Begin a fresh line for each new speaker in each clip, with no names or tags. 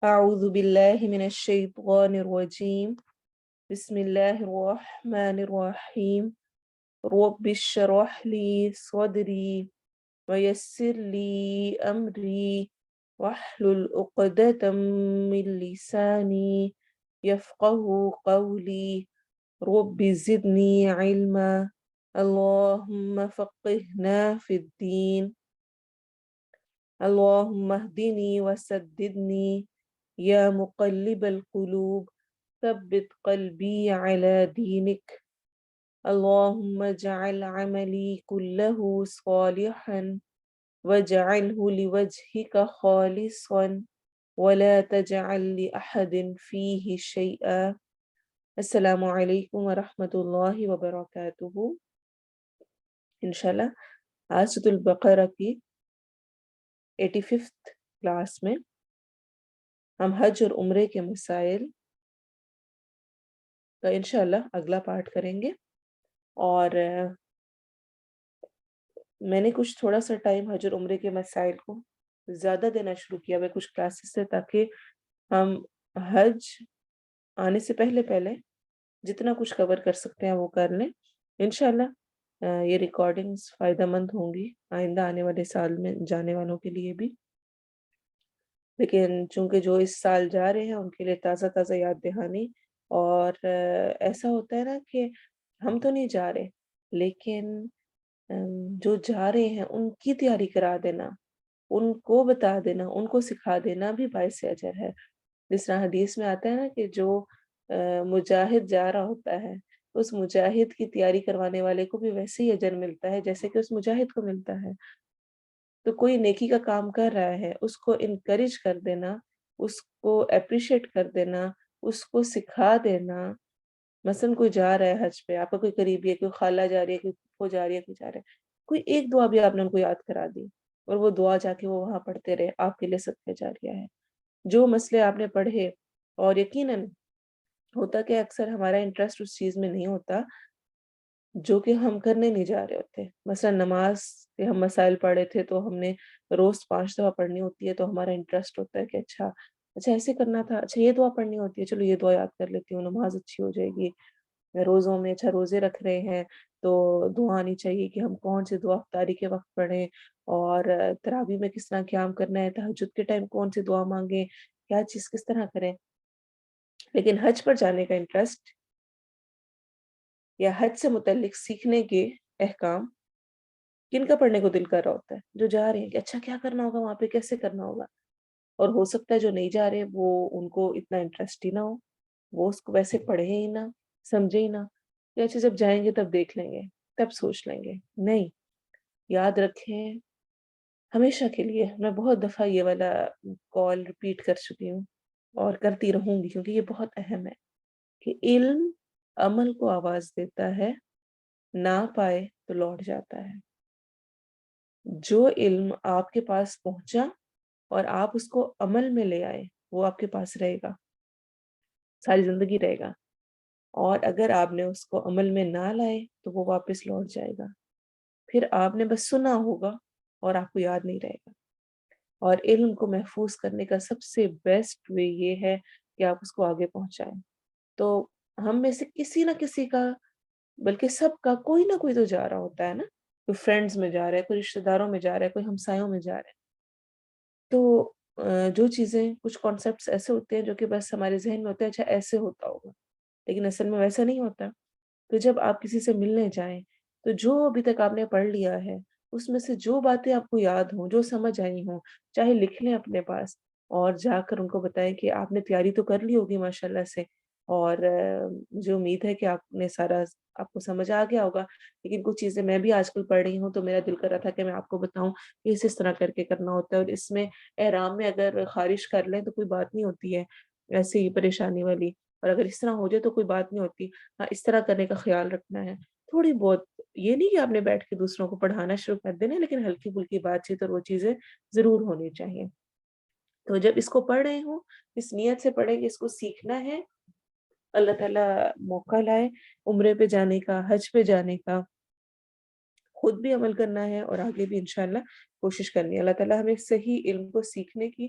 أعوذ بالله من الشيطان الرجيم بسم الله الرحمن الرحيم رب اشرح لي صدري ويسر لي أمري واحلل عقدة من لساني يفقه قولي رب زدني علما اللهم فقهنا في الدين اللهم اهدني وسددني يا مقلب القلوب ثبت قلبي على دينك اللهم اجعل عملي كله صالحا واجعله لوجهك خالصا ولا تجعل لأحد فيه شيئا السلام علیکم ورحمۃ اللہ وبرکاتہ۔ انشاءاللہ آج سورۃ البقرہ کی 85th کلاس میں ہم حج اور عمرے کے مسائل کا انشاءاللہ اگلا پارٹ کریں گے، اور میں نے کچھ تھوڑا سا ٹائم حج اور عمرے کے مسائل کو زیادہ دینا شروع کیا ہے کچھ کلاسز سے، تاکہ ہم حج آنے سے پہلے جتنا کچھ کور کر سکتے ہیں وہ کر لیں۔ انشاءاللہ یہ ریکارڈنگز فائدہ مند ہوں گی آئندہ آنے والے سال میں جانے والوں کے لیے بھی، لیکن چونکہ جو اس سال جا رہے ہیں ان کے لیے تازہ تازہ یاد دہانی۔ اور ایسا ہوتا ہے نا کہ ہم تو نہیں جا رہے، لیکن جو جا رہے ہیں ان کی تیاری کرا دینا، ان کو بتا دینا، ان کو سکھا دینا بھی باعث اجر ہے۔ جس طرح حدیث میں آتا ہے نا کہ جو مجاہد جا رہا ہوتا ہے اس مجاہد کی تیاری کروانے والے کو بھی ویسے ہی اجر ملتا ہے جیسے کہ اس مجاہد کو ملتا ہے۔ تو کوئی نیکی کا کام کر رہا ہے اس کو انکریج کر دینا، اس کو اپریشیٹ کر دینا، اس کو سکھا دینا۔ مثلا کوئی جا رہا ہے حج پہ، آپ کا کوئی قریبی ہے، کوئی خالہ جا رہی ہے، کوئی پھوپھو جا رہی ہے، کوئی جا رہا ہے، کوئی ایک دعا بھی آپ نے ان کو یاد کرا دی اور وہ دعا جا کے وہ وہاں پڑھتے رہے، آپ کے لیے صدقہ جاریہ ہے۔ جو مسئلے آپ نے پڑھے، اور یقیناً ہوتا کہ اکثر ہمارا انٹرسٹ اس چیز میں نہیں ہوتا جو کہ ہم کرنے نہیں جا رہے ہوتے۔ مثلا نماز کے ہم مسائل پڑھے تھے تو ہم نے روز 5 دفعہ پڑھنی ہوتی ہے، تو ہمارا انٹرسٹ ہوتا ہے کہ اچھا ایسے کرنا تھا، اچھا یہ دعا پڑھنی ہوتی ہے، چلو یہ دعا یاد کر لیتی ہوں، نماز اچھی ہو جائے گی۔ روزوں میں اچھا روزے رکھ رہے ہیں تو دعا آنی چاہیے کہ ہم کون سی دعا افطاری کے وقت پڑھیں، اور تراویح میں کس طرح قیام کرنا ہے، تہجد کے ٹائم کون سی دعا مانگیں، کیا چیز کس طرح کریں۔ لیکن حج پر جانے کا انٹرسٹ یا حج سے متعلق سیکھنے کے احکام کن کا پڑھنے کو دل کر رہا ہوتا ہے؟ جو جا رہے ہیں کہ اچھا کیا کرنا ہوگا وہاں پہ، کیسے کرنا ہوگا۔ اور ہو سکتا ہے جو نہیں جا رہے وہ ان کو اتنا انٹرسٹ ہی نہ ہو، وہ اس کو ویسے پڑھے ہی نہ، سمجھے ہی نہ، کہ اچھا جب جائیں گے تب دیکھ لیں گے، تب سوچ لیں گے۔ نہیں، یاد رکھیں ہمیشہ کے لیے، میں بہت دفعہ یہ والا کال ریپیٹ کر چکی ہوں اور کرتی رہوں گی کیونکہ یہ بہت اہم ہے کہ علم عمل کو آواز دیتا ہے، نہ پائے تو لوٹ جاتا ہے۔ جو علم آپ کے پاس پہنچا اور آپ اس کو عمل میں لے آئے وہ آپ کے پاس رہے گا، ساری زندگی رہے گا، اور اگر آپ نے اس کو عمل میں نہ لائے تو وہ واپس لوٹ جائے گا، پھر آپ نے بس سنا ہوگا اور آپ کو یاد نہیں رہے گا۔ اور علم کو محفوظ کرنے کا سب سے بیسٹ وے یہ ہے کہ آپ اس کو آگے پہنچائیں۔ تو ہم میں سے کسی نہ کسی کا، بلکہ سب کا، کوئی نہ کوئی تو جا رہا ہوتا ہے نا، کوئی فرینڈز میں جا رہا ہے، کوئی رشتہ داروں میں جا رہا ہے، کوئی ہمسایوں میں جا رہا ہے۔ تو جو چیزیں، کچھ کانسیپٹس ایسے ہوتے ہیں جو کہ بس ہمارے ذہن میں ہوتے ہیں، اچھا ایسے ہوتا ہوگا، لیکن اصل میں ویسا نہیں ہوتا۔ تو جب آپ کسی سے ملنے جائیں تو جو ابھی تک آپ نے پڑھ لیا ہے اس میں سے جو باتیں آپ کو یاد ہوں، جو سمجھ آئی ہوں، چاہے لکھ لیں اپنے پاس اور جا کر ان کو بتائیں کہ آپ نے تیاری تو کر لی ہوگی ماشاءاللہ سے، اور مجھے امید ہے کہ آپ نے سارا، آپ کو سمجھ آ گیا ہوگا، لیکن کچھ چیزیں میں بھی آج کل پڑھ رہی ہوں تو میرا دل کر رہا تھا کہ میں آپ کو بتاؤں کہ اس طرح کر کے کرنا ہوتا ہے، اور اس میں احرام میں اگر خارش کر لیں تو کوئی بات نہیں ہوتی ہے ایسی ہی پریشانی والی، اور اگر اس طرح ہو جائے تو کوئی بات نہیں ہوتی، ہاں اس طرح کرنے کا خیال رکھنا ہے تھوڑی بہت۔ یہ نہیں کہ آپ نے بیٹھ کے دوسروں کو پڑھانا شروع کر دینا، لیکن ہلکی پھلکی بات چیت اور وہ چیزیں ضرور ہونی چاہیے۔ تو جب اس کو پڑھ رہے ہوں اس نیت سے پڑھیں کہ اس کو سیکھنا ہے، اللہ تعالیٰ موقع لائے عمرے پہ جانے کا، حج پہ جانے کا، خود بھی عمل کرنا ہے اور آگے بھی انشاءاللہ کوشش کرنی ہے۔ اللہ تعالیٰ ہمیں صحیح علم کو سیکھنے کی،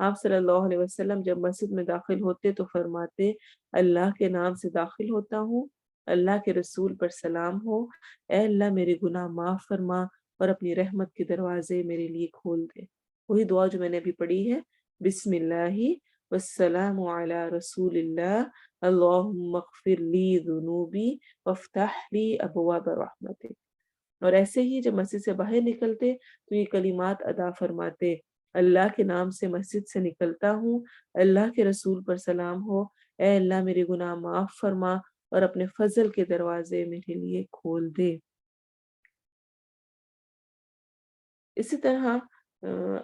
آپ صلی اللہ علیہ وسلم جب مسجد میں داخل ہوتے تو فرماتے اللہ کے نام سے داخل ہوتا ہوں، اللہ کے رسول پر سلام ہو، اے اللہ میرے گناہ معاف فرما اور اپنی رحمت کے دروازے میرے لیے کھول دے۔ وہی دعا جو میں نے ابھی پڑھی ہے، بسم اللہ والسلام علی رسول اللہ اللہم اغفر لی ذنوبی وافتح لی ابواب رحمتک۔ اور ایسے ہی جب مسجد سے باہر نکلتے تو یہ کلمات ادا فرماتے، اللہ کے نام سے مسجد سے نکلتا ہوں، اللہ کے رسول پر سلام ہو، اے اللہ میرے گناہ معاف فرما اور اپنے فضل کے دروازے میرے لیے کھول دے۔ اسی طرح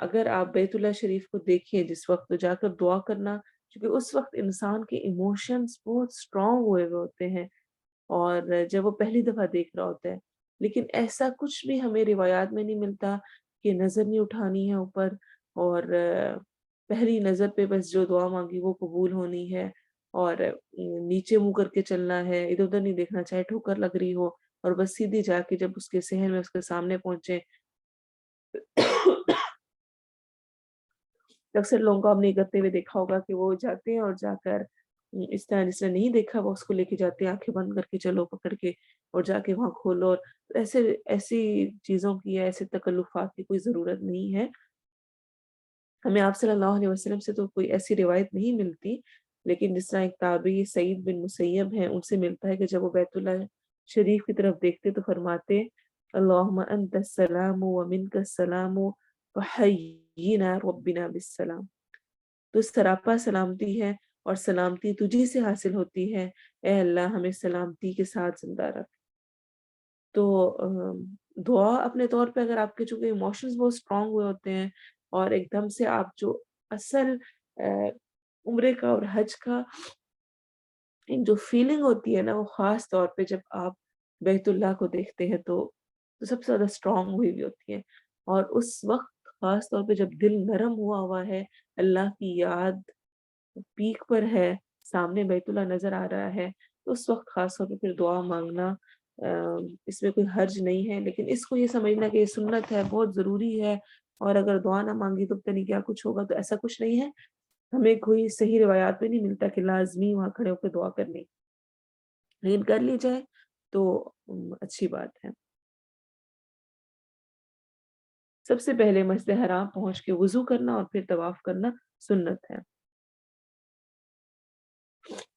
اگر آپ بیت اللہ شریف کو دیکھیں جس وقت تو جا کر دعا کرنا، کیونکہ اس وقت انسان کے ایموشنز بہت اسٹرانگ ہوئے ہوئے ہوتے ہیں، اور جب وہ پہلی دفعہ دیکھ رہا ہوتا ہے، لیکن ایسا کچھ بھی ہمیں روایات میں نہیں ملتا کہ نظر نہیں اٹھانی ہے اوپر، اور پہلی نظر پہ بس جو دعا مانگی وہ قبول ہونی ہے، اور نیچے منہ کر کے چلنا ہے، ادھر ادھر نہیں دیکھنا، چاہے ٹھوکر لگ رہی ہو، اور بس سیدھی جا کے جب اس کے صحن میں اس کے سامنے پہنچے۔ اکثر لوگوں کو آپ نے کرتے ہوئے دیکھا ہوگا کہ وہ جاتے ہیں اور جا کر اس طرح جس نے نہیں دیکھا وہ اس کو لے کے جاتے ہیں، آنکھیں بند کر کے چلو پکڑ کے اور جا کے وہاں کھولو، اور ایسی چیزوں کی یا ایسے تکلفات کی کوئی ضرورت نہیں ہے۔ ہمیں آپ صلی اللہ علیہ وسلم سے تو کوئی ایسی روایت نہیں ملتی، لیکن جس طرح ایک تابعی سعید بن مسیب ہیں، ان سے ملتا ہے کہ جب وہ بیت اللہ شریف کی طرف دیکھتے تو فرماتے اللہم انت السلام و منک السلام وحیینا ربنا بالسلام۔ تو سراپا سلامتی ہے اور سلامتی تجھی سے حاصل ہوتی ہے، اے اللہ ہمیں سلامتی کے ساتھ زندہ رکھ۔ تو دعا اپنے طور پہ اگر آپ کے چونکہ ایموشنز بہت اسٹرانگ ہوئے ہوتے ہیں، اور ایک دم سے آپ جو اصل عمرے کا اور حج کا ایک جو فیلنگ ہوتی ہے نا، وہ خاص طور پہ جب آپ بیت اللہ کو دیکھتے ہیں تو سب سے زیادہ اسٹرانگ ہوئی ہوئی ہوتی ہے، اور اس وقت خاص طور پہ جب دل نرم ہوا ہوا ہے، اللہ کی یاد پیک پر ہے، سامنے بیت اللہ نظر آ رہا ہے، تو اس وقت خاص طور پہ پھر دعا مانگنا اس میں کوئی حرج نہیں ہے، لیکن اس کو یہ سمجھنا کہ یہ سنت ہے، بہت ضروری ہے، اور اگر دعا نہ مانگی تو پتہ نہیں کیا کچھ ہوگا، تو ایسا کچھ نہیں ہے۔ ہمیں کوئی صحیح روایات میں نہیں ملتا کہ لازمی وہاں کھڑے ہو کے دعا کرنی، لیکن کر لی جائے تو اچھی بات ہے۔ سب سے پہلے مسجد حرام پہنچ کے وضو کرنا اور پھر طواف کرنا سنت ہے۔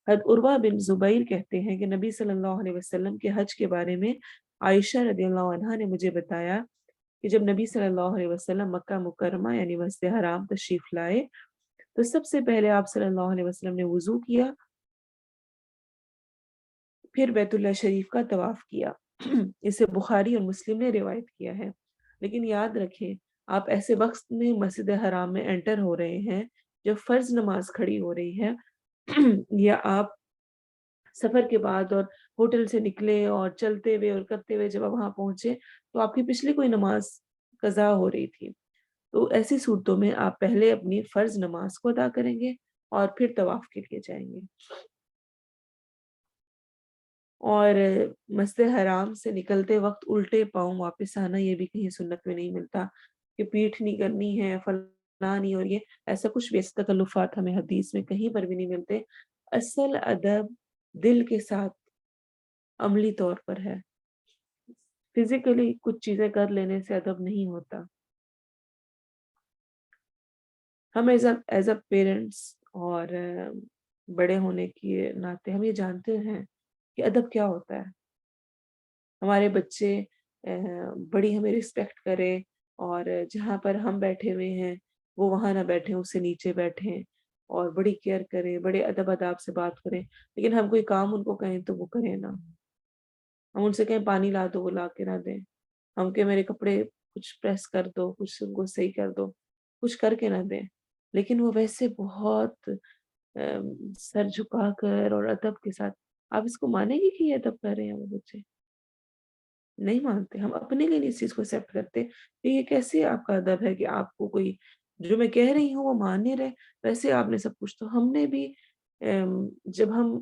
حضرت عروہ بن زبیر کہتے ہیں کہ نبی صلی اللہ علیہ وسلم کے حج کے بارے میں عائشہ رضی اللہ عنہا نے مجھے بتایا کہ جب نبی صلی اللہ علیہ وسلم مکہ مکرمہ یعنی مسجد حرام تشریف لائے تو سب سے پہلے آپ صلی اللہ علیہ وسلم نے وضو کیا، پھر بیت اللہ شریف کا طواف کیا۔ اسے بخاری اور مسلم نے روایت کیا ہے۔ لیکن یاد رکھیں آپ ایسے وقت میں مسجد حرام میں انٹر ہو رہے ہیں جب فرض نماز کھڑی ہو رہی ہے، یا آپ سفر کے بعد اور ہوٹل سے نکلے اور چلتے ہوئے اور کرتے ہوئے جب آپ وہاں پہنچے تو آپ کی پچھلی کوئی نماز قضا ہو رہی تھی، تو ایسی صورتوں میں آپ پہلے اپنی فرض نماز کو ادا کریں گے اور پھر طواف کے لیے جائیں گے۔ اور مسجد حرام سے نکلتے وقت الٹے پاؤں واپس آنا یہ بھی کہیں سنت میں نہیں ملتا کہ پیٹھ نہیں کرنی ہے، فلاں نہیں، اور یہ ایسا کچھ بھی، ایسے تکلفات ہمیں حدیث میں کہیں پر بھی نہیں ملتے۔ اصل ادب دل کے ساتھ عملی طور پر ہے، فزیکلی کچھ چیزیں کر لینے سے ادب نہیں ہوتا۔ ہم ایز اے پیرنٹس اور بڑے ہونے کے ناطے ہم یہ جانتے ہیں کہ ادب کیا ہوتا ہے۔ ہمارے بچے بڑی ہمیں رسپیکٹ کرے، اور جہاں پر ہم بیٹھے ہوئے ہیں وہ وہاں نہ بیٹھیں، اس سے نیچے بیٹھیں، اور بڑی کیئر کریں، بڑے ادب آداب سے بات کریں، لیکن ہم کوئی کام ان کو کہیں تو وہ کریں نا، ہم ان سے کہیں پانی لا دو وہ لا کے نہ دیں، ہم کہ میرے کپڑے کچھ پریس کر دو، کچھ ان کو صحیح کر دو، کچھ کر کے نہ دیں، لیکن وہ ویسے بہت سر جھکا کر اور ادب کے ساتھ، آپ اس کو مانیں گے کہ یہ ادب کر رہے ہیں وہ بچے؟ نہیں مانتے، ہم اپنے لیے اس چیز کو ایکسیپٹ کرتے کہ یہ کیسے آپ کا ادب ہے کہ آپ کو کوئی جو میں کہہ رہی ہوں وہ مان نہیں رہے، ویسے آپ نے سب کچھ، تو ہم نے بھی جب ہم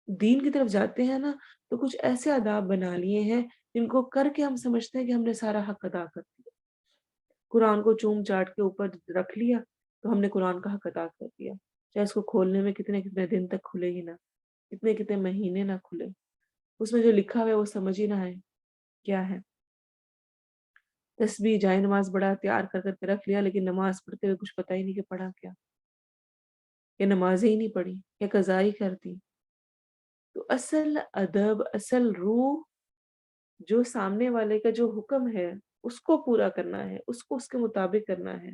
دین کی طرف جاتے ہیں نا تو کچھ ایسے آداب بنا لیے ہیں جن کو کر کے ہم سمجھتے ہیں کہ ہم نے سارا حق ادا کر دیا، قرآن کو چوم چاٹ کے اوپر رکھ لیا، تو ہم نے قرآن کا حق ادا کر دیا، چاہے اس کو کھولنے میں کتنے کتنے دن تک کھلے ہی نہ، کتنے کتنے مہینے نہ کھلے، اس میں جو لکھا ہوا ہے وہ سمجھ ہی نہ آئے کیا ہے۔ تسبیح جائے نماز بڑا تیار کر کر کے رکھ لیا، لیکن نماز پڑھتے ہوئے کچھ پتہ ہی نہیں کہ پڑھا کیا، یا نمازیں ہی نہیں پڑھی، یا قضا ہی کر دی۔ تو اصل ادب، اصل روح جو سامنے والے کا جو حکم ہے اس کو پورا کرنا ہے، اس کو اس کے مطابق کرنا ہے۔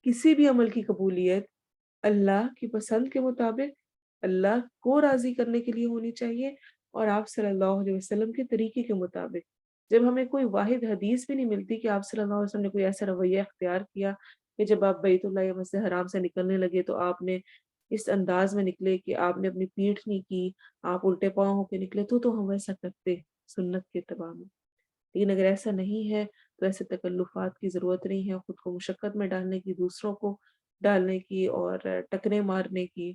کسی بھی عمل کی قبولیت اللہ کی پسند کے مطابق، اللہ کو راضی کرنے کے لیے ہونی چاہیے، اور آپ صلی اللہ علیہ وسلم کے طریقے کے مطابق۔ جب ہمیں کوئی واحد حدیث بھی نہیں ملتی کہ آپ صلی اللہ علیہ وسلم نے کوئی ایسا رویہ اختیار کیا کہ جب آپ بیت اللہ یا مسجد حرام سے نکلنے لگے تو آپ نے اس انداز میں نکلے کہ آپ نے اپنی پیٹھ نہیں کی، آپ الٹے پاؤں ہو کے نکلے، تو ہم ایسا کرتے سنت کے اتباع میں۔ لیکن اگر ایسا نہیں ہے تو ایسے تکلفات کی ضرورت نہیں ہے خود کو مشقت میں ڈالنے کی، دوسروں کو ڈالنے کی، اور ٹکرے مارنے کی،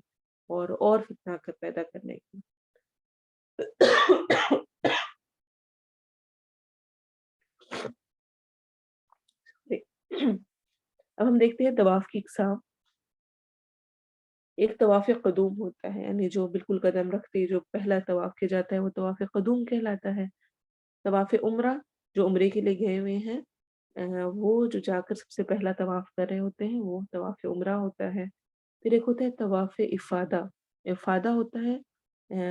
اور فتنہ پیدا کرنے کی۔ اب ہم دیکھتے ہیں طواف کی اقسام۔ ایک طواف قدوم ہوتا ہے، یعنی جو بالکل قدم رکھتے ہی جو پہلا طواف کیا جاتا ہے وہ طواف قدوم کہلاتا ہے۔ طواف عمرہ جو عمرے کے لیے گئے ہوئے ہیں، وہ جو جا کر سب سے پہلا طواف کر رہے ہوتے ہیں وہ طواف عمرہ ہوتا ہے۔ پھر ایک ہوتا ہے طواف افادہ۔ افادہ ہوتا ہے،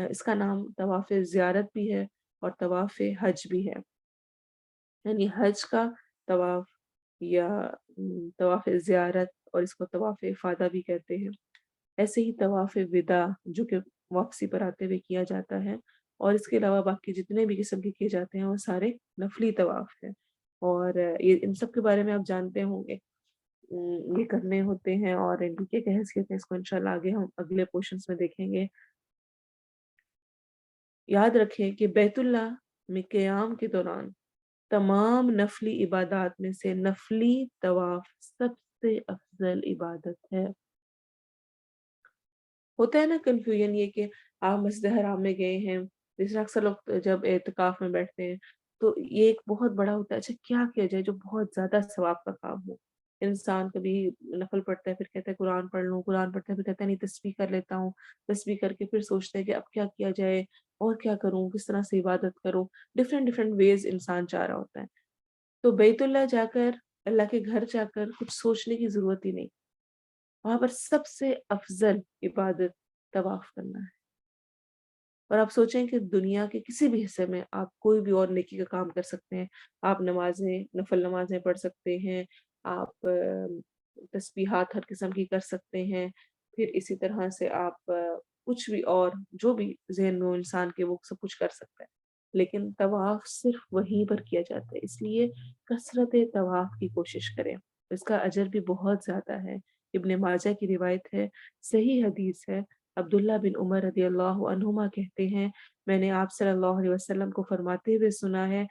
اس کا نام طواف زیارت بھی ہے اور طواف حج بھی ہے، یعنی حج کا طواف یا طواف زیارت، اور اس کو طواف افادہ بھی کہتے ہیں۔ ایسے ہی طواف وداع جو کہ واپسی پر آتے ہوئے کیا جاتا ہے، اور اس کے علاوہ باقی جتنے بھی قسم کے کیے جاتے ہیں وہ سارے نفلی طواف ہیں، اور یہ ان سب کے بارے میں آپ جانتے ہوں گے۔ یہ کرنے ہوتے ہیں اور ان کی کیا حیثیت ہے، اس کو انشاءاللہ آگے ہم اگلے پورشنز میں دیکھیں گے۔ یاد رکھیں کہ بیت اللہ میں قیام کے دوران تمام نفلی عبادات میں سے نفلی طواف سب سے افضل عبادت ہے۔ ہوتا ہے نا کنفیوژن یہ کہ آپ مسجد حرام میں گئے ہیں، جس طرح اکثر لوگ جب اعتکاف میں بیٹھتے ہیں تو یہ ایک بہت بڑا ہوتا ہے، اچھا کیا کیا جائے جو بہت زیادہ ثواب کا کام ہو۔ انسان کبھی نفل پڑھتا ہے، پھر کہتا ہے قرآن پڑھ لوں، قرآن پڑھتا ہے پھر کہتا ہے نہیں تسبیح کر لیتا ہوں، تسبیح کر کے پھر سوچتا ہے کہ اب کیا کیا جائے اور کیا کروں، کس طرح سے عبادت کروں، ڈفرینٹ ڈفرینٹ ویز انسان چاہ رہا ہوتا ہے۔ تو بیت اللہ جا کر، اللہ کے گھر جا کر کچھ سوچنے کی ضرورت ہی نہیں، وہاں پر سب سے افضل عبادت طواف کرنا ہے۔ اور آپ سوچیں کہ دنیا کے کسی بھی حصے میں آپ کوئی بھی اور نیکی کا کام کر سکتے ہیں، آپ نمازیں، نفل نمازیں پڑھ سکتے ہیں، آپ تسبیحات ہر قسم کی کر سکتے ہیں، پھر اسی طرح سے آپ کچھ بھی اور جو بھی ذہن میں ہو انسان کے وہ سب کچھ کر سکتا ہے، لیکن طواف صرف وہیں پر کیا جاتا ہے، اس لیے کثرت طواف کی کوشش کریں، اس کا اجر بھی بہت زیادہ ہے۔ ابن ماجہ کی روایت ہے، صحیح حدیث ہے، عبداللہ بن عمر رضی اللہ عنہما کہتے ہیں میں نے آپ صلی اللہ علیہ وسلم کو فرماتے ہوئے سنا ہے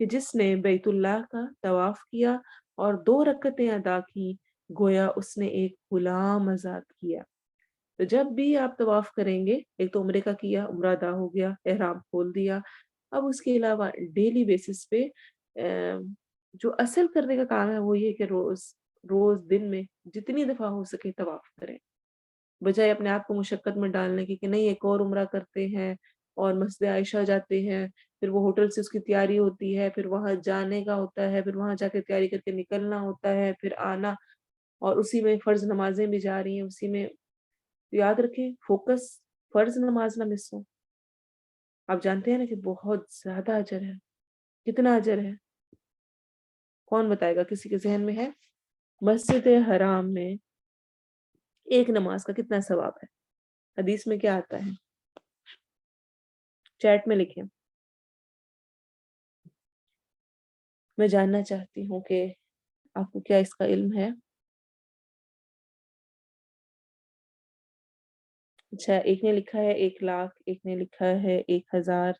کہ جس نے بیت اللہ کا طواف کیا اور 2 رکعتیں ادا کی گویا اس نے ایک غلام آزاد کیا۔ تو جب بھی آپ طواف کریں گے، ایک تو عمرے کا کیا، عمرہ ادا ہو گیا، احرام کھول دیا، اب اس کے علاوہ ڈیلی بیسس پہ جو اصل کرنے کا کام ہے وہ یہ کہ روز روز دن میں جتنی دفعہ ہو سکے طواف کریں، بجائے اپنے آپ کو مشقت میں ڈالنے کی کہ نہیں ایک اور عمرہ کرتے ہیں اور مسجد عائشہ جاتے ہیں، پھر وہ ہوٹل سے اس کی تیاری ہوتی ہے، پھر وہاں جانے کا ہوتا ہے، پھر وہاں جا کے تیاری کر کے نکلنا ہوتا ہے، پھر آنا، اور اسی میں فرض نمازیں بھی جا رہی ہیں اسی میں۔ یاد رکھیں فوکس فرض نماز نہ مس ہو۔ آپ جانتے ہیں نا کہ بہت زیادہ اجر ہے، کتنا اجر ہے کون بتائے گا، کسی کے ذہن میں ہے؟ مسجد حرام میں ایک نماز کا کتنا ثواب ہے؟ حدیث میں کیا آتا ہے؟ چیٹ میں لکھیں، میں جاننا چاہتی ہوں کہ آپ کو کیا اس کا علم ہے۔ اچھا، ایک نے لکھا ہے 1,00,000، ایک نے لکھا ہے 1,000،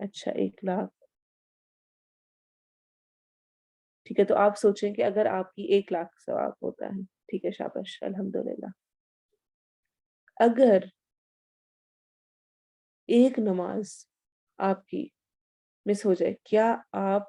اچھا 1,00,000، ٹھیک ہے۔ تو آپ سوچیں کہ اگر آپ کی 1,00,000 ثواب ہوتا ہے، ٹھیک ہے، شاباش، الحمدللہ، اگر ایک نماز آپ کی مس ہو جائے، کیا آپ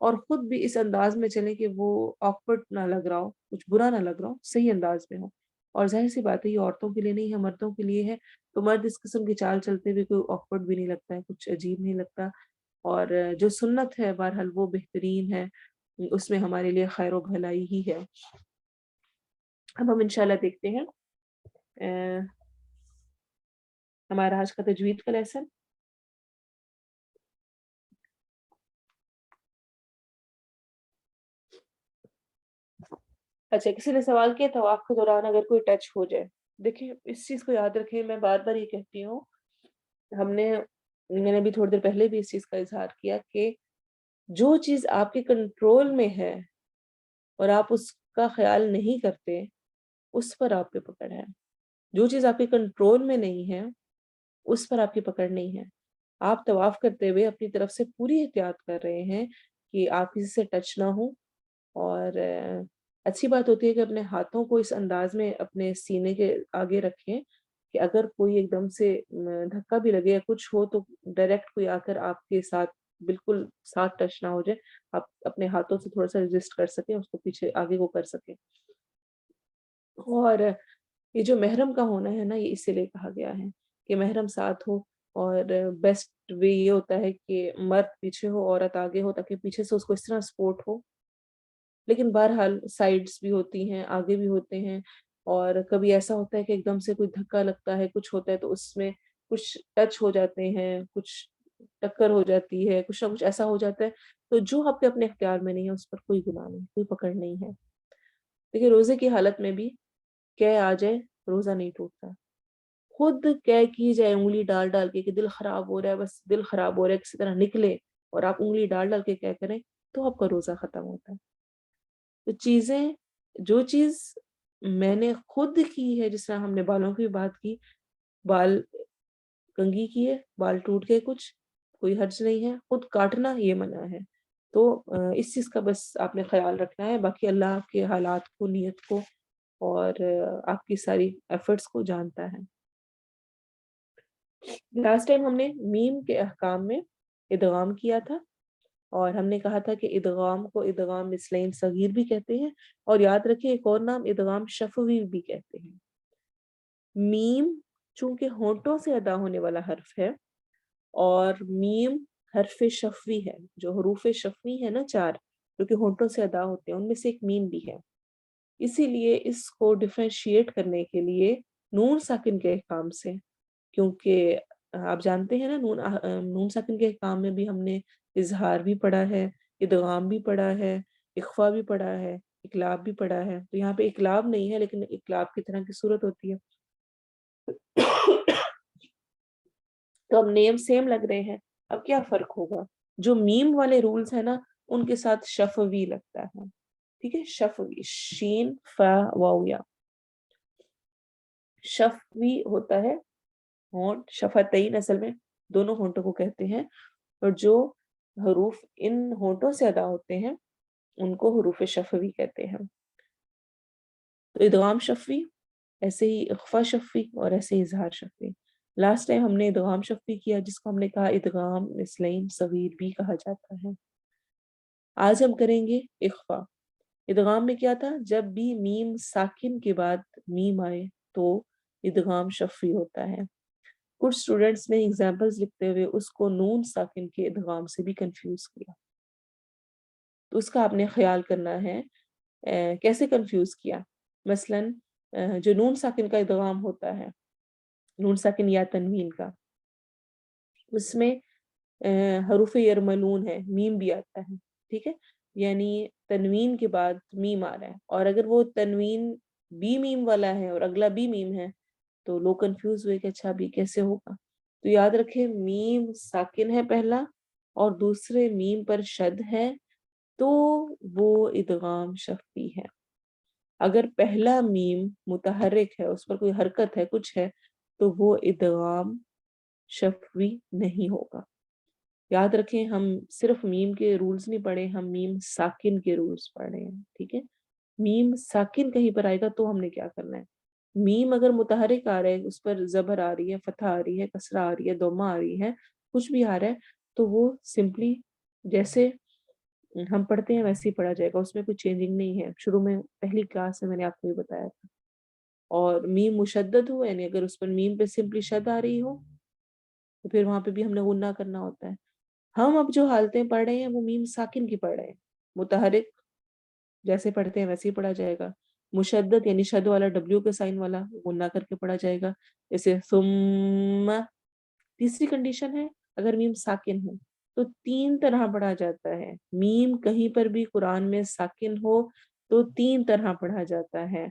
اور خود بھی اس انداز میں چلیں کہ وہ آکورڈ نہ لگ رہا ہو، کچھ برا نہ لگ رہا ہو، صحیح انداز میں ہو. اور ظاہر سی بات ہے یہ عورتوں کے لیے نہیں ہے، مردوں کے لیے ہے. تو مرد اس قسم کی چال چلتے ہوئے کوئی آکورڈ بھی نہیں لگتا ہے، کچھ عجیب نہیں لگتا. اور جو سنت ہے بہرحال وہ بہترین ہے، اس میں ہمارے لیے خیر و بھلائی ہی ہے. اب ہم انشاءاللہ دیکھتے ہیں ہمارا آج کا تجوید کا لیسن. اچھا، کسی نے سوال کیا طواف کے دوران اگر کوئی ٹچ ہو جائے. دیکھیں اس چیز کو یاد رکھیں، میں بار بار یہ کہتی ہوں، میں نے بھی تھوڑی دیر پہلے بھی اس چیز کا اظہار کیا کہ جو چیز آپ کے کنٹرول میں ہے اور آپ اس کا خیال نہیں کرتے، اس پر آپ پہ پکڑ ہے. جو چیز آپ کے کنٹرول میں نہیں ہے اس پر آپ کی پکڑ نہیں ہے. آپ طواف کرتے ہوئے اپنی طرف سے پوری احتیاط کر رہے ہیں کہ آپ کسی سے ٹچ نہ ہوں. اور اچھی بات ہوتی ہے کہ اپنے ہاتھوں کو اس انداز میں اپنے سینے کے آگے رکھیں کہ اگر کوئی ایک دم سے دھکا بھی لگے یا کچھ ہو تو ڈائریکٹ کوئی آ کر آپ کے ساتھ بالکل ساتھ ٹچ نہ ہو جائے، آپ اپنے ہاتھوں سے تھوڑا سا ریزسٹ کر سکیں، اس کو پیچھے آگے کو کر سکیں. اور یہ جو محرم کا ہونا ہے نا، یہ اسی لیے کہا گیا ہے کہ محرم ساتھ ہو. اور بیسٹ وے یہ ہوتا ہے کہ مرد پیچھے ہو عورت آگے ہو، تاکہ پیچھے سے اس کو اس طرح سپورٹ ہو. لیکن بہرحال سائڈز بھی ہوتی ہیں، آگے بھی ہوتے ہیں. اور کبھی ایسا ہوتا ہے کہ ایک دم سے کوئی دھکا لگتا ہے، کچھ ہوتا ہے تو اس میں کچھ ٹچ ہو جاتے ہیں، کچھ ٹکر ہو جاتی ہے، کچھ نہ کچھ ایسا ہو جاتا ہے. تو جو آپ کے اپنے اختیار میں نہیں ہے اس پر کوئی گناہ نہیں، کوئی پکڑ نہیں ہے. دیکھیے روزے کی حالت میں بھی کہ آ جائے روزہ نہیں ٹوٹتا. خود کی جائے انگلی ڈال ڈال کے کہ دل خراب ہو رہا ہے، بس دل خراب ہو رہا ہے کسی طرح نکلے، اور آپ انگلی ڈال ڈال کے کیا کریں تو آپ کا روزہ ختم ہوتا ہے. تو جو چیز میں نے خود کی ہے، جس طرح ہم نے بالوں کی بات کی، بال کنگھی کیے، بال ٹوٹ گئے، کچھ کوئی حرج نہیں ہے. خود کاٹنا یہ منع ہے. تو اس چیز کا بس آپ نے خیال رکھنا ہے. باقی اللہ آپ کے حالات کو، نیت کو اور آپ کی ساری ایفرٹس کو جانتا ہے. لاسٹ ٹائم ہم نے میم کے احکام میں ادغام کیا تھا، اور ہم نے کہا تھا کہ ادغام کو ادغام مثلین صغیر بھی کہتے ہیں، اور یاد رکھیں ایک اور نام ادغام شفوی بھی کہتے ہیں. میم چونکہ ہونٹوں سے ادا ہونے والا حرف ہے، اور میم حرف شفوی ہے. جو حروف شفوی ہے نا 4 جو کہ ہونٹوں سے ادا ہوتے ہیں، ان میں سے ایک میم بھی ہے. اسی لیے اس کو ڈیفرینشیٹ کرنے کے لیے نون ساکن کے احکام سے، کیونکہ آپ جانتے ہیں نا نون ساکن کے احکام میں بھی ہم نے اظہار بھی پڑھا ہے، ادغام بھی پڑھا ہے، اخفا بھی پڑھا ہے، اقلاب بھی پڑھا ہے. تو یہاں پہ اقلاب نہیں ہے، لیکن اقلاب کی طرح کی صورت ہوتی ہے. تو اب نیم سیم لگ رہے ہیں، اب کیا فرق ہوگا؟ جو میم والے رولز ہیں نا ان کے ساتھ شفوی لگتا ہے. ٹھیک ہے، شفوی، شین فا واو یا. شفوی ہوتا ہے ہونٹ، شفتین اصل میں دونوں ہونٹوں کو کہتے ہیں، اور جو حروف ان ہونٹوں سے ادا ہوتے ہیں ان کو حروف شفوی کہتے ہیں. تو ادغام شفوی، ایسے ہی اخفا شفوی، اور ایسے ہی اظہار شفوی. لاسٹ ٹائم ہم نے ادغام شفوی کیا، جس کو ہم نے کہا ادغام مثلین صغیر بھی کہا جاتا ہے. آج ہم کریں گے اخفا. ادغام میں کیا تھا؟ جب بھی میم ساکن کے بعد میم آئے تو ادغام شفوی ہوتا ہے. کچھ اسٹوڈنٹس نے ایگزامپلز لکھتے ہوئے اس کو نون ساکن کے ادغام سے بھی کنفیوز کیا. تو اس کا آپ نے خیال کرنا ہے. کیسے کنفیوز کیا؟ مثلا جو نون ساکن کا ادغام ہوتا ہے، نون ساکن یا تنوین کا، اس میں حروف یرملون ہے، میم بھی آتا ہے. ٹھیک ہے، یعنی تنوین کے بعد میم آ رہا ہے، اور اگر وہ تنوین بی میم والا ہے اور اگلا بی میم ہے تو لوگ کنفیوز ہوئے کہ اچھا بھی کیسے ہوگا. تو یاد رکھیں میم ساکن ہے پہلا اور دوسرے میم پر شد ہے تو وہ ادغام شفوی ہے. اگر پہلا میم متحرک ہے، اس پر کوئی حرکت ہے، کچھ ہے، تو وہ ادغام شفوی نہیں ہوگا. یاد رکھیں ہم صرف میم کے رولز نہیں پڑھے، ہم میم ساکن کے رولز پڑھ رہے ہیں. ٹھیک ہے، میم ساکن کہیں پر آئے گا تو ہم نے کیا کرنا ہے. میم اگر متحرک آ رہا ہے، اس پر زبر آ رہی ہے، فتح آ رہی ہے، کسرہ آ رہی ہے، دومہ آ رہی ہے، کچھ بھی آ رہا ہے، تو وہ سمپلی جیسے ہم پڑھتے ہیں ویسے ہی پڑھا جائے گا، اس میں کوئی چینجنگ نہیں ہے. شروع میں پہلی کلاس میں نے آپ کو یہ بتایا تھا. اور میم مشدد ہو یعنی اگر اس پر میم پہ سمپلی شد آ رہی ہو تو پھر وہاں پہ بھی ہم نے غنہ کرنا ہوتا ہے. ہم اب جو حالتیں پڑھ رہے ہیں وہ میم ساکن کی پڑھ رہے ہیں. متحرک جیسے پڑھتے ہیں ویسے ہی پڑھا جائے گا. مشدد یعنی شد والا ڈبلیو کے سائن والا غنہ کر کے پڑھا جائے گا. جیسے ثم. تیسری کنڈیشن ہے اگر میم ساکن ہو تو 3 طرح پڑھا جاتا ہے. میم کہیں پر بھی قرآن میں ساکن ہو تو 3 طرح پڑھا جاتا ہے،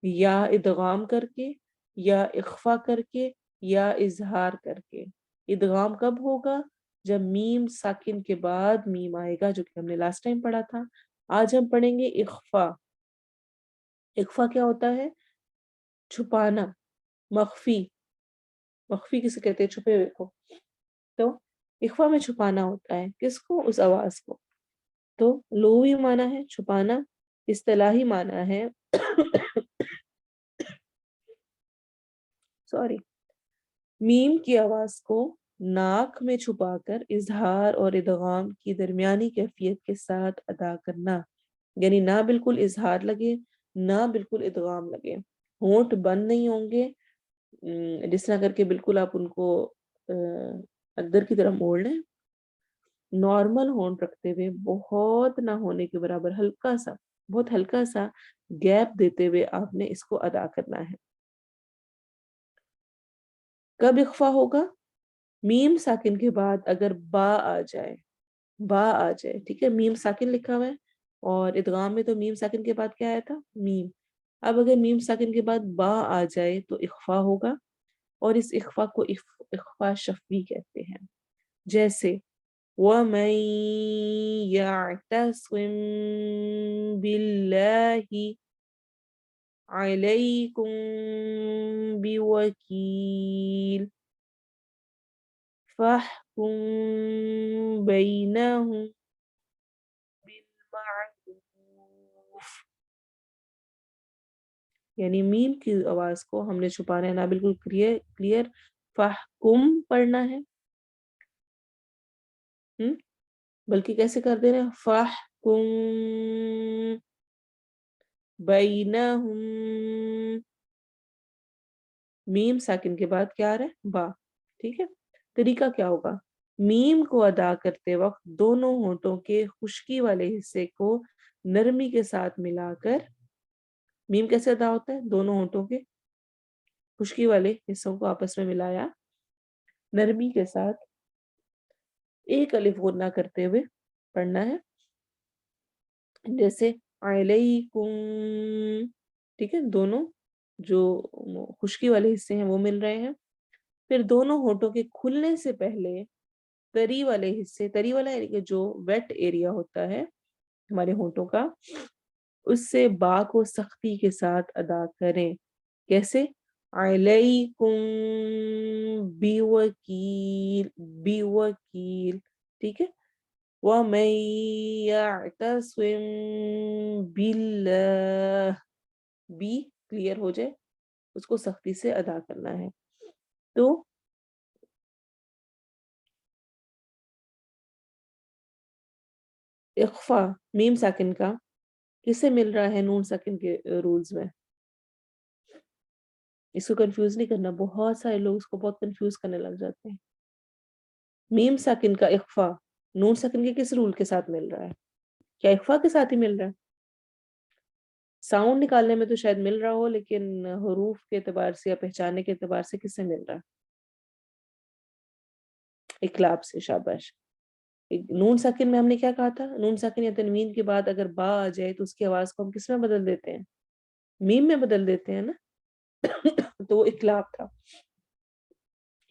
یا ادغام کر کے، یا اخفا کر کے، یا اظہار کر کے. ادغام کب ہوگا؟ جب میم ساکن کے بعد میم آئے گا، جو کہ ہم نے لاسٹ ٹائم پڑھا تھا. آج ہم پڑھیں گے اخفا. اخفا کیا ہوتا ہے؟ چھپانا، مخفی. مخفی کسے کہتے ہیں؟ چھپے ہوئے کو. تو اخفا میں چھپانا ہوتا ہے کس کو؟ اس آواز کو. تو لغوی معنی ہے چھپانا، اصطلاحی معنی ہے سوری میم کی آواز کو ناک میں چھپا کر اظہار اور ادغام کی درمیانی کیفیت کے ساتھ ادا کرنا. یعنی نہ بالکل اظہار لگے نہ بالکل ادغام لگے. ہونٹ بند نہیں ہوں گے جس طرح کر کے بالکل آپ ان کو اندر کی طرف موڑ لیں. نارمل ہونٹ رکھتے ہوئے بہت نہ ہونے کے برابر ہلکا سا، بہت ہلکا سا گیپ دیتے ہوئے آپ نے اس کو ادا کرنا ہے. کب اخفا ہوگا؟ میم ساکن کے بعد اگر با آ جائے. با آ جائے، ٹھیک ہے. میم ساکن لکھا ہوا ہے اور ادغام میں تو میم ساکن کے بعد کیا آیا تھا؟ میم. اب اگر میم ساکن کے بعد با آ جائے تو اخفا ہوگا، اور اس اخفا کو اخفا شفوی کہتے ہیں. جیسے وَمَن يَعْتَصِم بِاللَّهِ عَلَيْكُم بِوَكِيلٍ فَاحْكُم بَيْنَهُم بالمعروف. یعنی میم کی آواز کو ہم نے چھپانا ہے، نہ بالکل کلیئر فَاحْكُم پڑھنا ہے، بلکہ کیسے کر دے رہے ہیں؟ فَاحْكُم بَيْنَهُم. میم ساکن کے بعد کیا آ رہا ہے؟ با. ٹھیک ہے. طریقہ کیا ہوگا؟ میم کو ادا کرتے وقت دونوں ہونٹوں کے خشکی والے حصے کو نرمی کے ساتھ ملا کر. میم کیسے ادا ہوتا ہے؟ دونوں ہونٹوں کے خشکی والے حصوں کو آپس میں ملایا، نرمی کے ساتھ ایک الف غنہ کرتے ہوئے پڑھنا ہے. جیسے علیکم. ٹھیک ہے. دونوں جو خشکی والے حصے ہیں وہ مل رہے ہیں. پھر دونوں ہونٹوں کے کھلنے سے پہلے تری والے حصے، تری والا یعنی کہ جو ویٹ ایریا ہوتا ہے ہمارے ہونٹوں کا، اس سے با کو سختی کے ساتھ ادا کریں. کیسے؟ علیکم بوکیل. بوکیل. ٹھیک ہے. وَمَن يَعْتَصِم بِاللَّهِ. بی کلیئر ہو جائے، اس کو سختی سے ادا کرنا ہے. تو اخفا میم ساکن کا کس سے مل رہا ہے؟ نون ساکن کے رولز میں. اس کو کنفیوز نہیں کرنا، بہت سارے لوگ اس کو بہت کنفیوز کرنے لگ جاتے ہیں. میم ساکن کا اخفا نون ساکن کے کس رول کے ساتھ مل رہا ہے؟ کیا اخفا کے ساتھ ہی مل رہا ہے؟ ساؤنڈ نکالنے میں تو شاید مل رہا ہو، لیکن حروف کے اعتبار سے یا پہچانے کے اعتبار سے کس سے مل رہا ہے؟ اقلاب سے. شاباش. نون ساکن میں ہم نے کیا کہا تھا؟ نون ساکن یا تنوین کے بعد اگر با آ جائے تو اس کی آواز کو ہم کس میں بدل دیتے ہیں؟ میم میں بدل دیتے ہیں نا. تو وہ اقلاب تھا.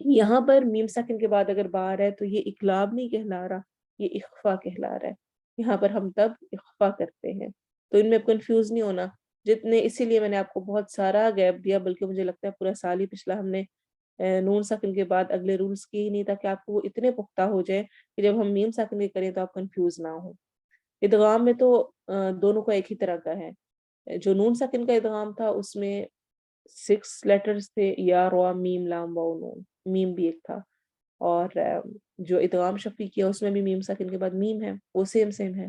یہاں پر میم ساکن کے بعد اگر با آ رہا ہے تو یہ اقلاب نہیں کہلا رہا، یہ اخفا کہلا رہا ہے. یہاں پر ہم تب اخفا کرتے ہیں. تو ان میں کنفیوز نہیں ہونا. جتنے اسی لیے میں نے آپ کو بہت سارا گیپ دیا، بلکہ مجھے لگتا ہے پورا سال ہی پچھلا ہم نے نون ساکن کے بعد اگلے رولز کی ہی نہیں، تاکہ آپ کو وہ اتنے پختہ ہو جائے کہ جب ہم میم ساکن کے کریں تو آپ کنفیوز نہ ہو. ادغام میں تو دونوں کا ایک ہی طرح کا ہے. جو نون ساکن کا ادغام تھا اس میں 6 لیٹرز تھے، یا روا میم لام واو نون. میم بھی ایک تھا. اور جو ادغام شفوی کیا اس میں بھی میم ساکن کے بعد میم ہے، وہ سیم ہے.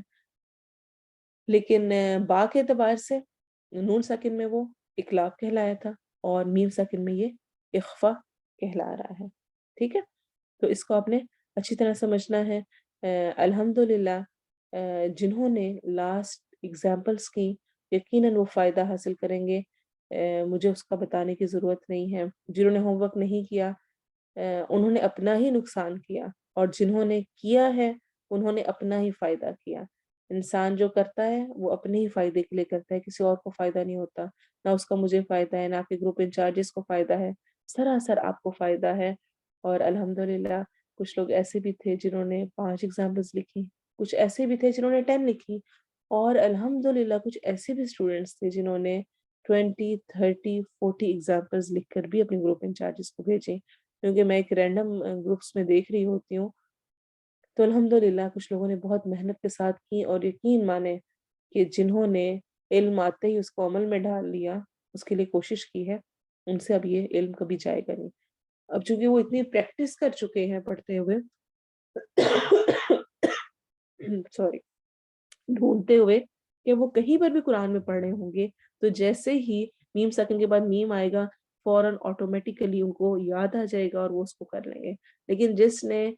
لیکن با کے اعتبار سے نون ساکن میں وہ اقلاب کہلایا تھا اور میم ساکن میں یہ اخفا کہلا رہا ہے. ٹھیک ہے، تو اس کو آپ نے اچھی طرح سمجھنا ہے. الحمدللہ جنہوں نے لاسٹ ایگزامپلس کی یقیناً وہ فائدہ حاصل کریں گے. مجھے اس کا بتانے کی ضرورت نہیں ہے. جنہوں نے ہوم ورک نہیں کیا انہوں نے اپنا ہی نقصان کیا، اور جنہوں نے کیا ہے انہوں نے اپنا ہی فائدہ کیا. انسان جو کرتا ہے وہ اپنے ہی فائدے کے لیے کرتا ہے، کسی اور کو فائدہ نہیں ہوتا. نہ اس کا مجھے فائدہ ہے، نہ آپ کے گروپ انچارجز کو فائدہ ہے، سراسر آپ کو فائدہ ہے. اور الحمدللہ کچھ لوگ ایسے بھی تھے جنہوں نے 5 ایگزامپلس لکھی، کچھ ایسے بھی تھے جنہوں نے 10 لکھی، اور الحمدللہ کچھ ایسے بھی اسٹوڈنٹس تھے جنہوں نے 20 30 40 ایگزامپلس لکھ کر بھی اپنے گروپ انچارجز کو بھیجے. کیونکہ میں ایک رینڈم گروپس میں دیکھ رہی ہوتی ہوں، تو الحمدللہ کچھ لوگوں نے بہت محنت کے ساتھ کی، اور یقین مانے کہ جنہوں نے علم آتے ہی اس کو عمل میں ڈال لیا، اس کے لیے کوشش کی ہے، ان سے اب یہ علم کبھی جائے گا نہیں. اب چونکہ وہ اتنی پریکٹس کر چکے ہیں پڑھتے ہوئے سوری ڈھونڈتے ہوئے کہ وہ کہیں پر بھی قرآن میں پڑھ رہے ہوں گے تو جیسے ہی میم سیکنڈ کے بعد میم آئے گا فوراً آٹومیٹیکلی ان کو یاد آ جائے گا اور وہ اس کو کر لیں گے. لیکن جس نے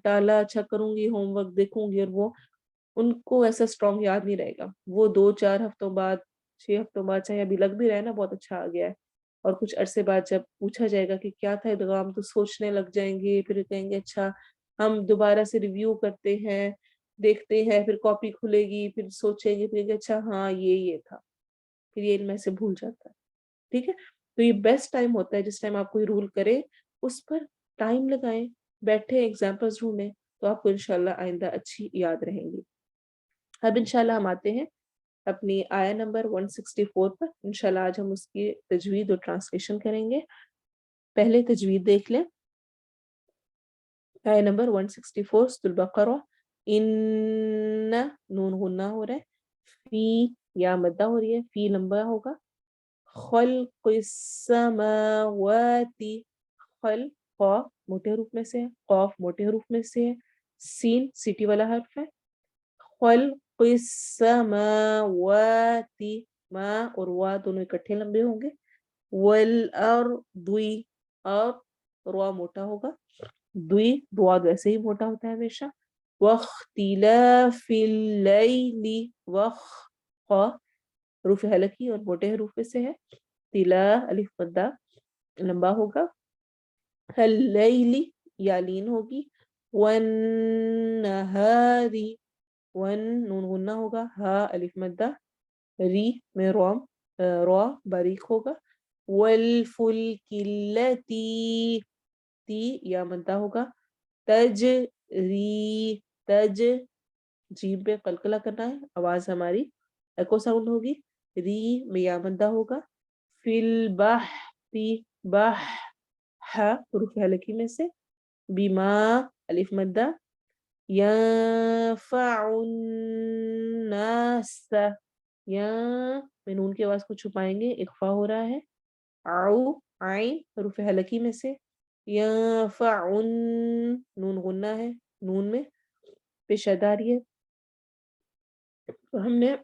ٹالا اچھا کروں گی ہوم ورک دیکھوں گی، اور وہ ان کو ایسا اسٹرانگ یاد نہیں رہے گا. وہ 2-4 ہفتوں بعد 6 ہفتوں بعد چاہے ابھی لگ بھی رہے نا بہت اچھا آ گیا ہے، اور کچھ عرصے بعد جب پوچھا جائے گا کہ کیا تھا ادغام تو سوچنے لگ جائیں گے، پھر کہیں گے اچھا ہم دوبارہ سے ریویو کرتے ہیں، دیکھتے ہیں، پھر کاپی کھلے گی، پھر سوچیں گے، پھر کہ اچھا ہاں یہ تھا، پھر یہ علم سے بھول جاتا ہے. ٹھیک ہے، تو یہ بیسٹ ٹائم ہوتا ہے جس ٹائم آپ کوئی رول کرے اس پر ٹائم لگائیں، بیٹھے ایگزامپلس ڈھونڈیں، تو آپ کو انشاءاللہ آئندہ اچھی یاد رہیں گی. اب انشاءاللہ ہم آتے ہیں اپنی آیا نمبر 164 پر. انشاءاللہ آج ہم اس کی تجوید اور ٹرانسلیشن کریں گے. پہلے تجوید دیکھ لیں. آیا نمبر 164 سورۃ البقرہ. ان نون غنہ ہو رہا ہے، فی یا مدہ ہو رہی ہے، فی لمبا ہوگا. خلق السماوات، خا موٹے حروف میں سے ہے، قاف موٹے حروف میں سے ہے، سین سیٹی والا حرف ہے. خلق السماوات، ما اور وا دونوں اکٹھے لمبے ہوں گے. والارض، اور روا موٹا ہوگا، دوئی دعاد ویسے ہی موٹا ہوتا ہے ہمیشہ. واختلاف اللیل، وخ خا حروف حلقی اور موٹے حروف میں سے ہے. تلا الف مدہ لمبا ہوگا. اللیل یا لین ہوگی. والنہار، ون نون غنہ ہوگا، ہا الف مدہ، ری میں را باریک ہوگا. والفلک اللاتی، تی یا مدہ ہوگا. تجری، تج جیم پہ قلقلہ کرنا ہے، آواز ہماری ایکو ساؤنڈ ہوگی. ری میں یا مدہ ہوگا. فی البحر، بح ہا حروف حلقی میں سے. بیما الف مدہ. ینفع الناس، یا میں نون کی آواز کو چھپائیں گے، اخفا ہو رہا ہے. او عین حروف حلقی میں سے. ینفع نون غنہ ہے، نون میں پیش ادا رہی ہے. تو ہم نے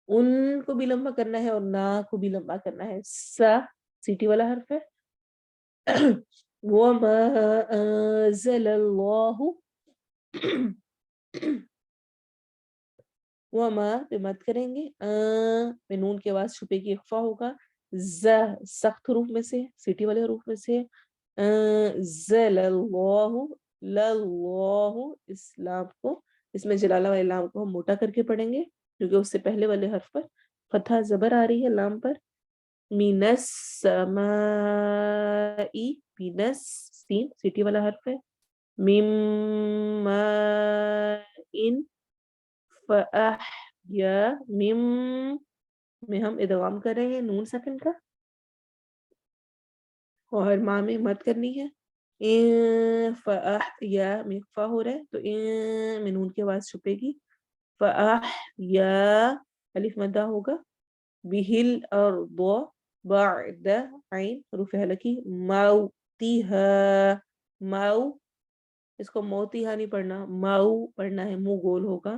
ان کو بھی لمبا کرنا ہے اور نا کو بھی لمبا کرنا ہے. سا سیٹی والا حرف ہے. وما انزل اللہ، وما پہ مت کریں گے، میں نون کی آواز چھپے گی، اخفا ہوگا. ز سخت حروف میں سے، سیٹی والے حروف میں سے. انزل اللہ، للہ اسلام کو، اس میں جلالہ والے لام کو ہم موٹا کر کے پڑھیں گے کیونکہ اس سے پہلے والے حرف پر فتحہ زبر آ رہی ہے لام پر. من السماء، مینس سین سیٹی والا حرف ہے. مم ماء فأحیا، مم میں ہم ادغام کر رہے ہیں نون سکن کا، اور ماں میں مت کرنی ہے. فأحیا میں فا ہو رہا ہے تو میں نون کی آواز چھپے گی. فأحیا الف مدہ ہوگا. بہل اور دو بعد عین حروف حلقی. موتیہا، ماؤ اس کو موتیہا نہیں پڑھنا، ماؤ پڑھنا ہے، منہ گول ہوگا.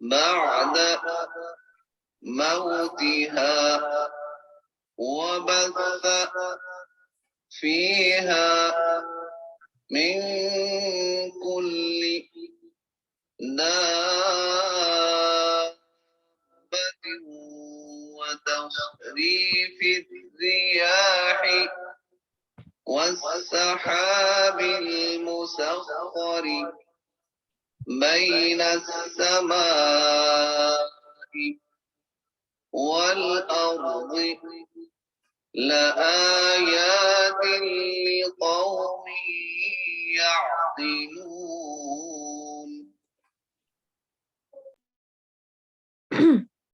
بعد موتها وبث فيها من كل دابة وتصريف الرياح والسحاب المسخر بين السماء والأرض لآيات لقوم يعقلون।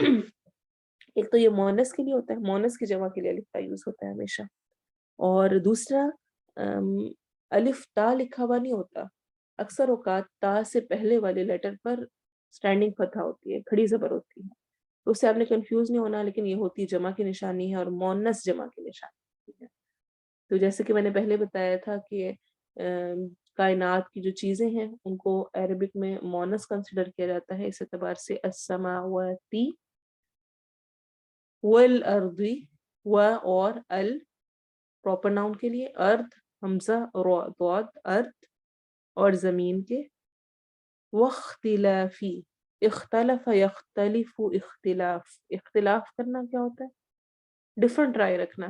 ایک تو یہ مونس کے لیے ہوتا ہے، مونس کی جمع کے لیے الف تا یوز ہوتا ہے ہمیشہ، اور دوسرا الف تا لکھا ہوا نہیں ہوتا، اکثر اوقات تا سے پہلے والے لیٹر پر اسٹینڈنگ فتح ہوتی ہے، کھڑی زبر ہوتی ہے، تو اس سے آپ نے کنفیوز نہیں ہونا، لیکن یہ ہوتی جمع کی نشانی ہے اور مونس جمع کی نشانی ہے۔ تو جیسے کہ میں نے پہلے بتایا تھا کہ کائنات کی جو چیزیں ہیں ان کو عربک میں مونس کنسیڈر کیا جاتا ہے، اس اعتبار سے السماواتی والارضی و اور ال پراپر ناؤن کے لیے، ارض حمزہ ضاد ارض، اور زمین کے، واختلافی اختلف یختلف اختلاف، اختلاف کرنا کیا ہوتا ہے؟ ڈفرنٹ رائے رکھنا،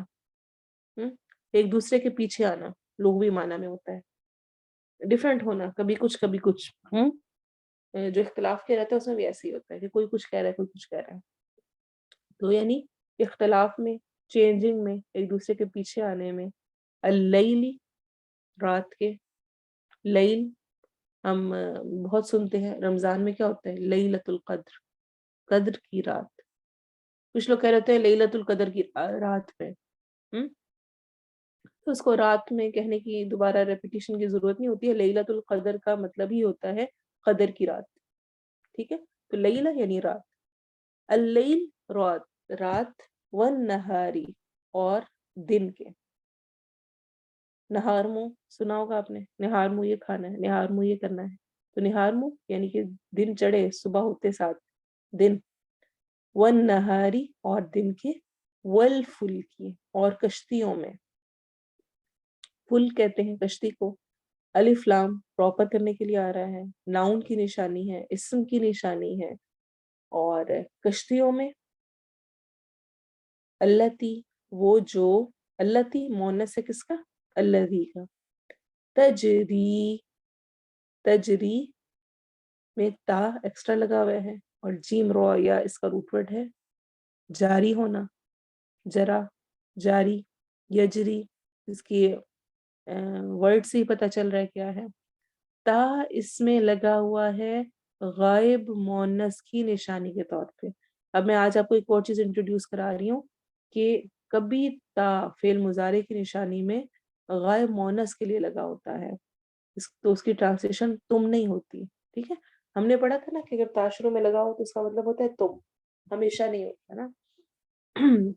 ایک دوسرے کے پیچھے آنا، لغوی معنی میں ہوتا ہے ڈفرنٹ ہونا، کبھی کچھ جو اختلاف کے رہتا ہے اس میں بھی ایسے ہی ہوتا ہے کہ کوئی کچھ کہہ رہا ہے کوئی کچھ کہہ رہا ہے، تو یعنی اختلاف میں، چینجنگ میں، ایک دوسرے کے پیچھے آنے میں، اللیلی رات کے، لیل ہم بہت سنتے ہیں، رمضان میں کیا ہوتا ہے؟ لیلۃ القدر، قدر کی رات، کچھ لوگ کہہ رہے ہیں لیلۃ القدر کی رات پہ، تو اس کو رات میں کہنے کی دوبارہ ریپیٹیشن کی ضرورت نہیں ہوتی ہے، لیلۃ القدر کا مطلب ہی ہوتا ہے قدر کی رات، ٹھیک ہے؟ تو لیلہ یعنی رات، اللیل رات، والنہاری اور دن کے، نہار منہ سنا ہوگا آپ نے، نہار منہ یہ کھانا ہے، نہار منہ یہ کرنا ہے، تو نہار منہ یعنی کہ دن چڑھے، صبح ہوتے ساتھ دن، والنہاری اور دن کے، والفلکی اور کشتیوں میں، فل کہتے ہیں کشتی کو، الف لام پراپر کرنے کے لیے آ رہا ہے، ناؤن کی نشانی ہے، اسم کی نشانی ہے، اور کشتیوں میں التی وہ جو، التی مونس ہے کس کا؟ الذی کا، تجری تجری میں تا ایکسٹرا لگا ہوا ہے، اور جیم رو یا اس کا روٹ ورڈ ہے جاری ہونا، جرا جاری، یجری اس کی ورڈ سے ہی پتہ چل رہا ہے کیا ہے، تا اس میں لگا ہوا ہے غائب مونس کی نشانی کے طور پہ۔ اب میں آج آپ کو ایک اور چیز انٹروڈیوس کرا رہی ہوں کہ کبھی تا فعل مضارع کی نشانی میں غائب مونس کے لیے لگا ہوتا ہے، تو اس کی ٹرانسلیشن تم نہیں ہوتی، ٹھیک ہے؟ ہم نے پڑھا تھا نا کہ اگر تا شروع میں لگا ہو تو اس کا مطلب ہوتا ہے تم، ہمیشہ نہیں ہوتا نا،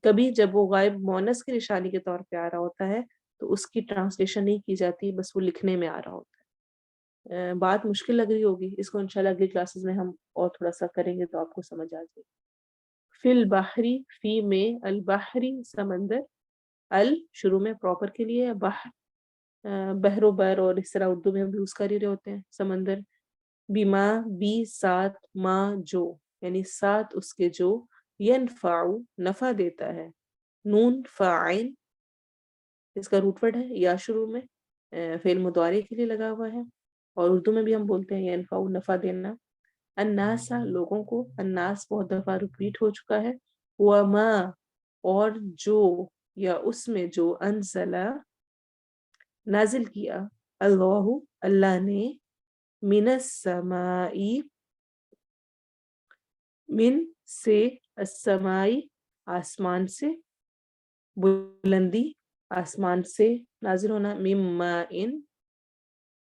کبھی جب وہ غائب مونس کی نشانی کے طور پہ آ رہا ہوتا ہے تو اس کی ٹرانسلیشن نہیں کی جاتی، بس وہ لکھنے میں آ رہا ہوتا ہے۔ بات مشکل لگ رہی ہوگی، اس کو انشاءاللہ اگلی کلاسز میں ہم اور تھوڑا سا کریں گے تو آپ کو سمجھ آ جائے گی۔ فی البحری، فی میں، البحری سمندر، ال شروع میں پراپر کے لیے، بحر بحر و بر، اور اس طرح اردو میں ہم یوز کر ہی رہے ہوتے ہیں سمندر، بیما بی ساتھ، ما جو یعنی ساتھ اس کے جو، ینفع نفع دیتا ہے، نون فاعل اس کا روٹ ورڈ ہے، یا شروع میں فعل مضارع کے لیے لگا ہوا ہے، اور اردو میں بھی ہم بولتے ہیں ینفع نفع دینا، الناس لوگوں کو، الناس بہت دفعہ ریپیٹ ہو چکا ہے، وما اور جو یا اس میں جو، انزلہ نازل کیا، اللہ اللہ نے، من السمائی من سے، السمائی آسمان سے، بلندی آسمان سے نازل ہونا، میم مائن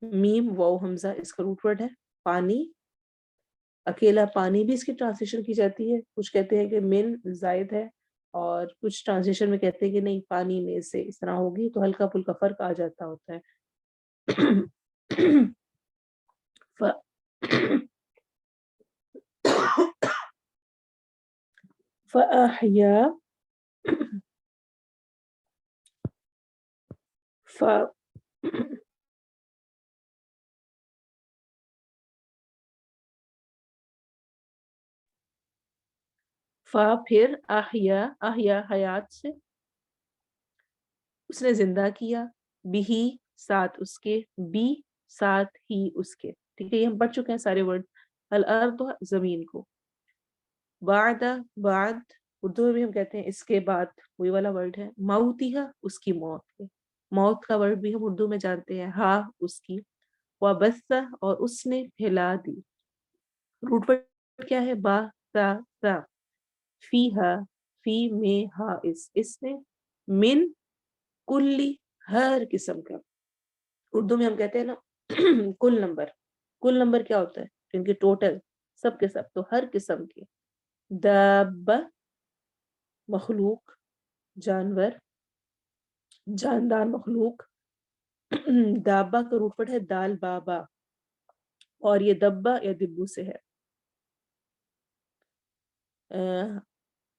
میم واو حمزہ اس کا روٹ ورڈ ہے، پانی، اکیلا پانی بھی اس کی ٹرانسلیشن کی جاتی ہے، کچھ کہتے ہیں کہ من زائد ہے، اور کچھ ٹرانسلیشن میں کہتے ہیں کہ نہیں پانی میں سے، اس طرح ہوگی تو ہلکا پھلکا فرق آ جاتا ہوتا ہے۔ فَأَحْيَا ف پھر احیا، احیا حیات سے، اس نے زندہ کیا، بھی ساتھ اس کے، بی ساتھ ہی اس کے، ٹھیک ہے؟ یہ ہم پڑھ چکے ہیں سارے ورڈ، الارض زمین کو، بعد بعد اردو میں بھی ہم کہتے ہیں اس کے بعد، وہی والا ورڈ ہے، موتیہا اس کی موت کے، موت کا ورڈ بھی ہم اردو میں جانتے ہیں، ہا اس کی، وبث اور اس نے پھیلا دی، روٹ ورڈ کیا ہے؟ با سا سا، فیہا، فی میں ہا اس میں، من کلی ہر قسم کا. اردو میں ہم کہتے ہیں نا کل نمبر. کل نمبر کیا ہوتا ہے؟ ان کے ٹوٹل سب کے سب، تو ہر قسم کے. دابہ مخلوق، جانور، جاندار مخلوق. دابا کا روٹ پٹ ہے دال بابا، اور یہ دبا یا دبو سے ہے.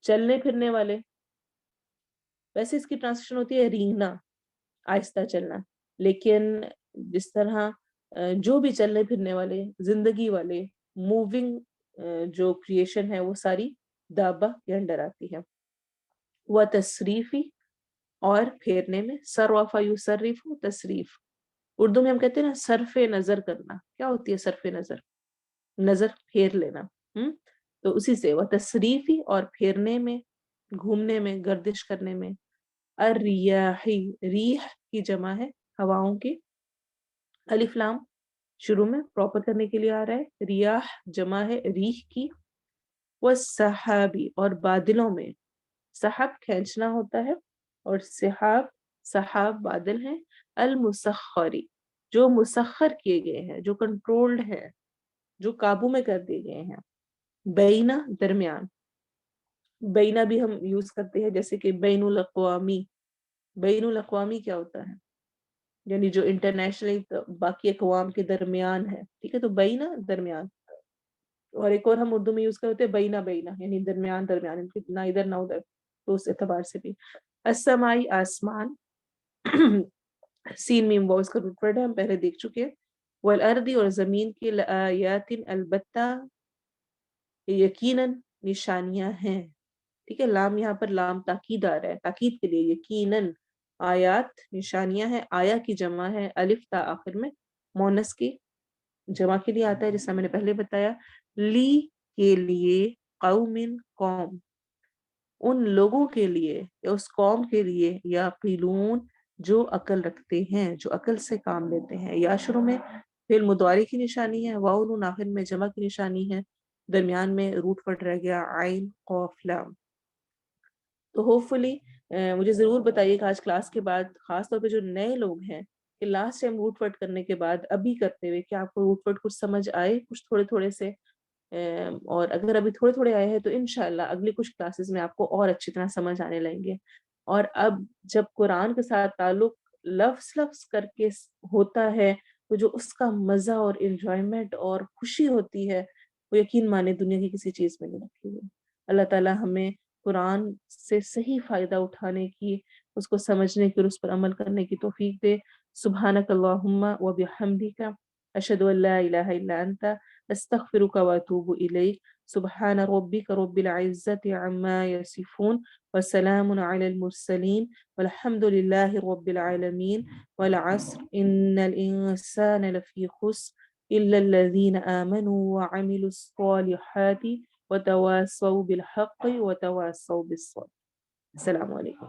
چلنے پھرنے والے، ویسے اس کی ٹرانسلیشن ہوتی ہے رینگنا، آہستہ چلنا، لیکن جس طرح جو بھی چلنے پھرنے والے، زندگی والے، موونگ جو کریشن ہے وہ ساری دابا کے انڈر آتی ہے. وہ تصریفی، اور پھیرنے میں، سرافا یصرف تصریف. اردو میں ہم کہتے ہیں نا صرف نظر کرنا. کیا ہوتی ہے صرف نظر؟ نظر پھیر لینا. تو اسی سے وہ تصریفی، اور پھیرنے میں، گھومنے میں، گردش کرنے میں. الریاحی، ریح کی جمع ہے ہواؤں کی. الف لام شروع میں پراپر کرنے کے لیے آ رہا ہے. ریاح جمع ہے ریح کی. والسحابی، اور بادلوں میں. سحاب کھینچنا ہوتا ہے، اور سحاب، سحاب بادل ہیں. المسخری، جو مسخر کیے گئے ہیں، جو کنٹرولڈ ہیں، جو قابو میں کر دیے گئے ہیں. بینا درمیان. بینا بھی ہم یوز کرتے ہیں، جیسے کہ بین الاقوامی. بین الاقوامی کیا ہوتا ہے؟ یعنی جو انٹرنیشنلی باقی اقوام کے درمیان ہے. ٹھیک ہے، تو بینا درمیان. اور ایک اور ہم اردو میں یوز کرتے ہیں بینا بینا، یعنی درمیان درمیان، نہ ادھر نہ ادھر. تو اس اعتبار سے بھی. السمائی آسمان. سین میم واؤس کا روٹ ورڈ ہے، ہم پہلے دیکھ چکے ہیں. والارض، اور زمین کی. لآیات، البتہ یقیناً نشانیاں ہیں. ٹھیک ہے، لام یہاں پر لام تاکید آ رہا ہے، تاکید کے لیے. یقیناً آیات نشانیاں ہیں. آیا کی جمع ہے الف تا آخر میں، مونس کی جمع کے لیے آتا ہے، جیسا میں نے پہلے بتایا. لی کے لیے، قوم قوم، ان لوگوں کے لیے یا اس قوم کے لیے. یا قیلون، جو عقل رکھتے ہیں، جو عقل سے کام لیتے ہیں. یا شروع میں فعل مضارع کی نشانی ہے، واو نون آخر میں جمع کی نشانی ہے، درمیان میں روٹ پٹ رہ گیا عین قاف لام. تو ہوپ فلی مجھے ضرور بتائیے کہ آج کلاس کے بعد، خاص طور پہ جو نئے لوگ ہیں، کہ لاسٹ ٹائم روٹ ورڈ کرنے کے بعد ابھی کرتے ہوئے کیا آپ کو روٹ ورڈ کچھ سمجھ آئے؟ کچھ تھوڑے تھوڑے سے. اور اگر ابھی تھوڑے تھوڑے آئے ہیں تو انشاءاللہ اگلی کچھ کلاسز میں آپ کو اور اچھی طرح سمجھ آنے لگیں گے. اور اب جب قرآن کے ساتھ تعلق لفظ لفظ کر کے ہوتا ہے، تو جو اس کا مزہ اور انجوائمنٹ اور خوشی ہوتی ہے، وہ یقین مانے دنیا کی کسی چیز میں نہیں رکھی ہوئی. اللہ تعالی ہمیں قرآن سے صحیح فائدہ اٹھانے کی، اس کو سمجھنے کی اور اس پر عمل کرنے کی توفیق دے. سبحانک اللہم و بحمدک، اشہد ان لا الہ الا انت، استغفرک و اتوب الیک. سبحان ربک رب العزت عما یصفون، وسلام علی المرسلین، والحمد للہ رب العالمین. والعصر ان الانسان لفی خسر الا الذین آمنوا وعملوا الصالحات وتواصوا بالحق وتواصوا بالصبر. السلام علیکم.